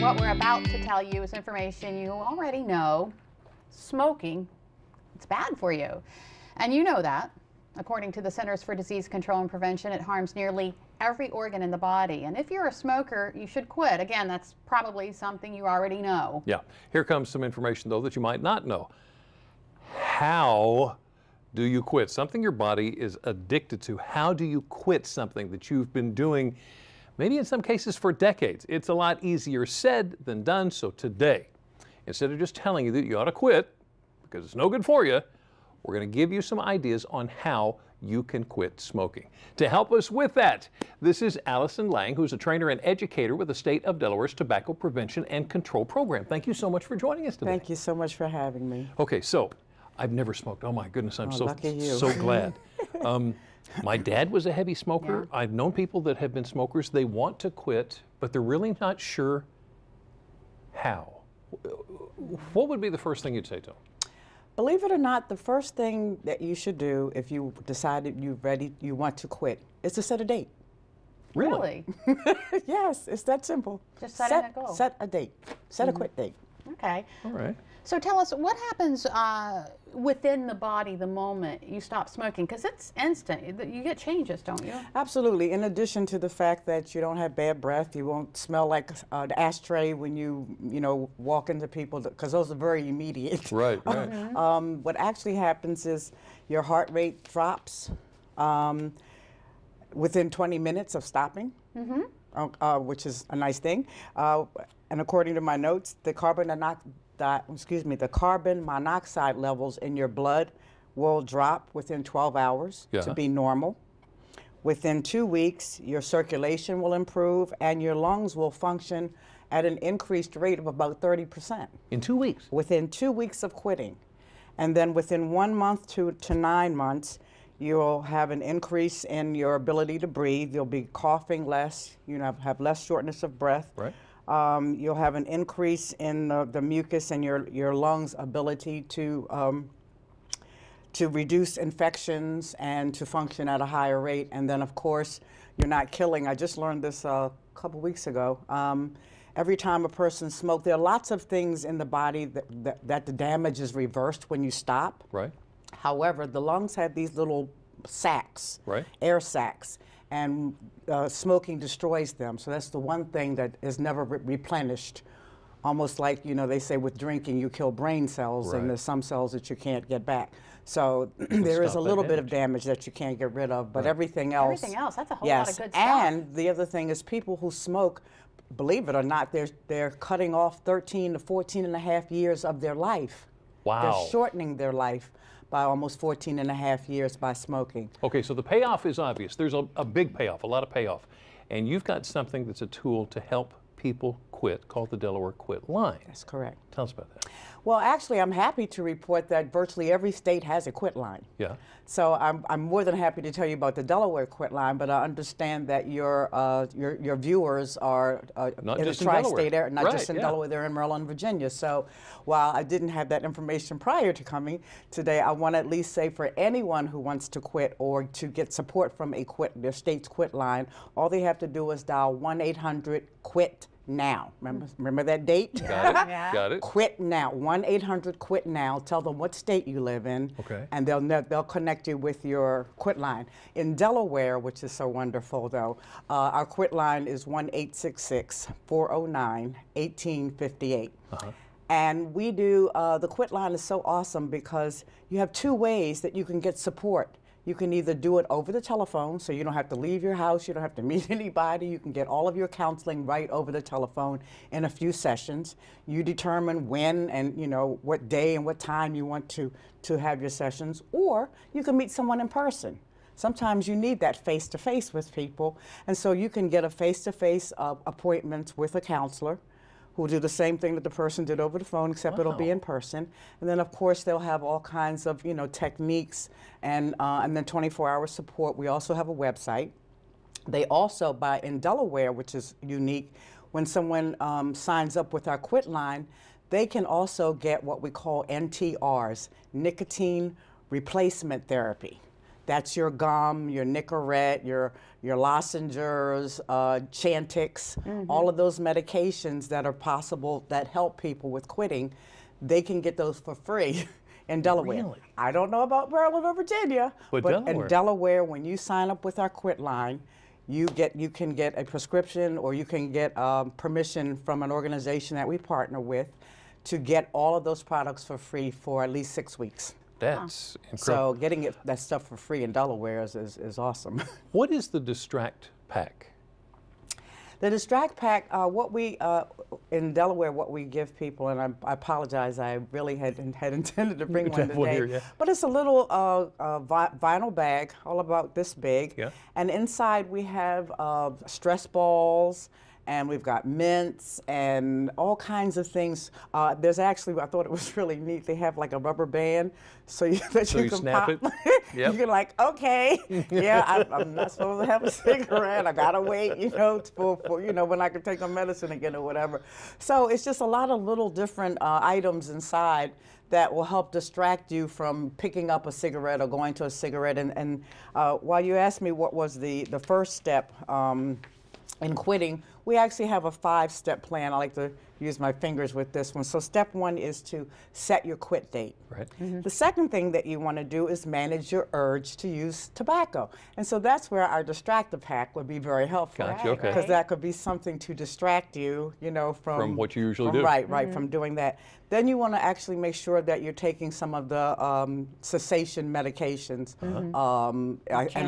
What we're about to tell you is information you already know. Smoking, it's bad for you. And you know that. According to the Centers for Disease Control and Prevention, it harms nearly every organ in the body. And if you're a smoker, you should quit. Again, that's probably something you already know. Yeah. Here comes some information, though, that you might not know. How do you quit? Something your body is addicted to. How do you quit something that you've been doing, maybe in some cases for decades? It's a lot easier said than done. So today, instead of just telling you that you ought to quit because it's no good for you, we're going to give you some ideas on how you can quit smoking. To help us with that, this is Allison Lang, who's a trainer and educator with the state of Delaware's Tobacco Prevention and Control Program. Thank you so much for joining us today. Thank you so much for having me. Okay, so I've never smoked. Oh my goodness, I'm so glad. My dad was a heavy smoker. Yeah. I've known people that have been smokers. They want to quit, but they're really not sure how. What would be the first thing you'd say to them? Believe it or not, the first thing that you should do if you decided you want to quit is to set a date. Really? Yes, it's that simple. Just setting a goal. Set a date. Set a quit date. Okay. All right. So tell us, what happens within the body the moment you stop smoking? Because it's instant. You get changes, don't you? Absolutely. In addition to the fact that you don't have bad breath, you won't smell like an ashtray when you walk into people, because those are very immediate. Right, right. What actually happens is your heart rate drops within 20 minutes of stopping. Which is a nice thing. And according to my notes, the carbon monoxide levels in your blood will drop within 12 hours to be normal. Within 2 weeks, your circulation will improve and your lungs will function at an increased rate of about 30%. In 2 weeks? Within 2 weeks of quitting. And then within 1 month to 9 months, you'll have an increase in your ability to breathe. You'll be coughing less. You have less shortness of breath. Right. You'll have an increase in the mucus and your lungs' ability to reduce infections and to function at a higher rate. And then, of course, you're not killing. I just learned this a couple weeks ago. Every time a person smokes, there are lots of things in the body that the damage is reversed when you stop. Right. However, the lungs have these little sacs, air sacs, and smoking destroys them. So that's the one thing that is never replenished. Almost like, they say with drinking, you kill brain cells, and there's some cells that you can't get back. So there is a little bit of damage that you can't get rid of, but everything else. Everything else, that's a whole lot of good stuff. And the other thing is people who smoke, believe it or not, they're cutting off 13 to 14 and a half years of their life. Wow. They're shortening their life by almost 14 and a half years by smoking. Okay, so the payoff is obvious. There's a big payoff, a lot of payoff. And you've got something that's a tool to help people quit called the Delaware Quit Line. That's correct. Tell us about that. Well, actually, I'm happy to report that virtually every state has a quit line. Yeah. So I'm more than happy to tell you about the Delaware Quit Line, but I understand that your viewers are not in the tri-state area, not just in Delaware, they're in Maryland, Virginia. So while I didn't have that information prior to coming today, I want to at least say for anyone who wants to quit or to get support from their state's quit line, all they have to do is dial 1-800-QUIT now. Remember that date? Got it. Got it. Quit now. 1-800-QUIT now. Tell them what state you live in. Okay. And they'll connect you with your quit line. In Delaware, which is so wonderful though, our quit line is 1-866-409-1858. And we do, the quit line is so awesome because you have 2 ways that you can get support. You can either do it over the telephone, so you don't have to leave your house, you don't have to meet anybody, you can get all of your counseling right over the telephone in a few sessions. You determine when and what day and what time you want to have your sessions, or you can meet someone in person. Sometimes you need that face-to-face with people, and so you can get a face-to-face appointment with a counselor who will do the same thing that the person did over the phone, except it'll be in person. And then, of course, they'll have all kinds of, techniques and then 24-hour support. We also have a website. They also, in Delaware, which is unique, when someone signs up with our quit line, they can also get what we call NTRs, nicotine replacement therapy. That's your gum, your Nicorette, your lozenges, Chantix, all of those medications that are possible that help people with quitting. They can get those for free in Delaware. Really? I don't know about Maryland or Virginia, But but Delaware. in Delaware, when you sign up with our Quit line, you can get a prescription, or you can get permission from an organization that we partner with to get all of those products for free for at least 6 weeks. That's incredible. So getting that stuff for free in Delaware is awesome. What is the Distract Pack? The Distract Pack, what we, in Delaware, what we give people, and I apologize, I really had intended to bring one today, Here, yeah. but it's a little vinyl bag, all about this big, Yeah. and inside we have stress balls, and we've got mints and all kinds of things. There's actually, I thought it was really neat, they have like a rubber band so you can snap pop. it? Yep. You can like, okay, yeah, I'm not supposed to have a cigarette. I gotta wait, for when I can take my medicine again or whatever. So it's just a lot of little different items inside that will help distract you from picking up a cigarette or going to a cigarette. And while you asked me what was the first step in quitting, we actually have a 5-step plan. I like to use my fingers with this one. So step 1 is to set your quit date. Right. The second thing that you want to do is manage your urge to use tobacco. And so that's where our distractive hack would be very helpful. Gotcha, okay. Because that could be something to distract you, From what you usually do. Right, from doing that. Then you want to actually make sure that you're taking some of the cessation medications. And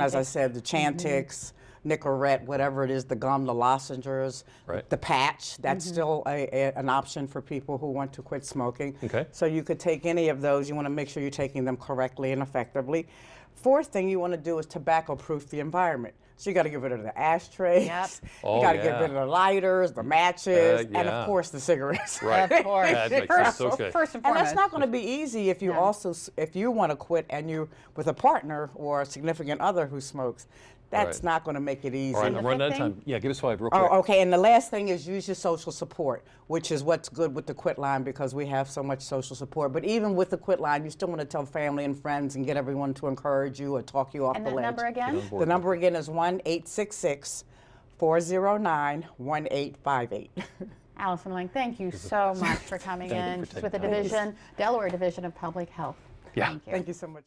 as I said, the Chantix, Nicorette, whatever it is, the gum, the lozenges, Right. the patch, that's still an option for people who want to quit smoking. Okay. So you could take any of those. You want to make sure you're taking them correctly and effectively. Fourth thing you want to do is tobacco-proof the environment. So you got to get rid of the ashtrays. Yep. Oh, You got to yeah. get rid of the lighters, the matches, and yeah. of course the cigarettes. Right. Of course. That makes First, sense. Okay. first and And foremost. that's not going to be easy if you if you want to quit and you with a partner or a significant other who smokes. That's Right. not going to make it easy. All right, And I'm the running out of fifth time. thing? Yeah, give us 5 real quick. Oh, okay, and the last thing is use your social support, which is what's good with the Quit line because we have so much social support. But even with the Quit line, you still want to tell family and friends and get everyone to encourage you or talk you off And the that ledge. number again? The number again is 1-866-409-1858. Allison Lang, thank you so much for coming Thank you in. for She's with taking the time. Delaware Division of Public Health. Yeah. Thank you. Thank you so much.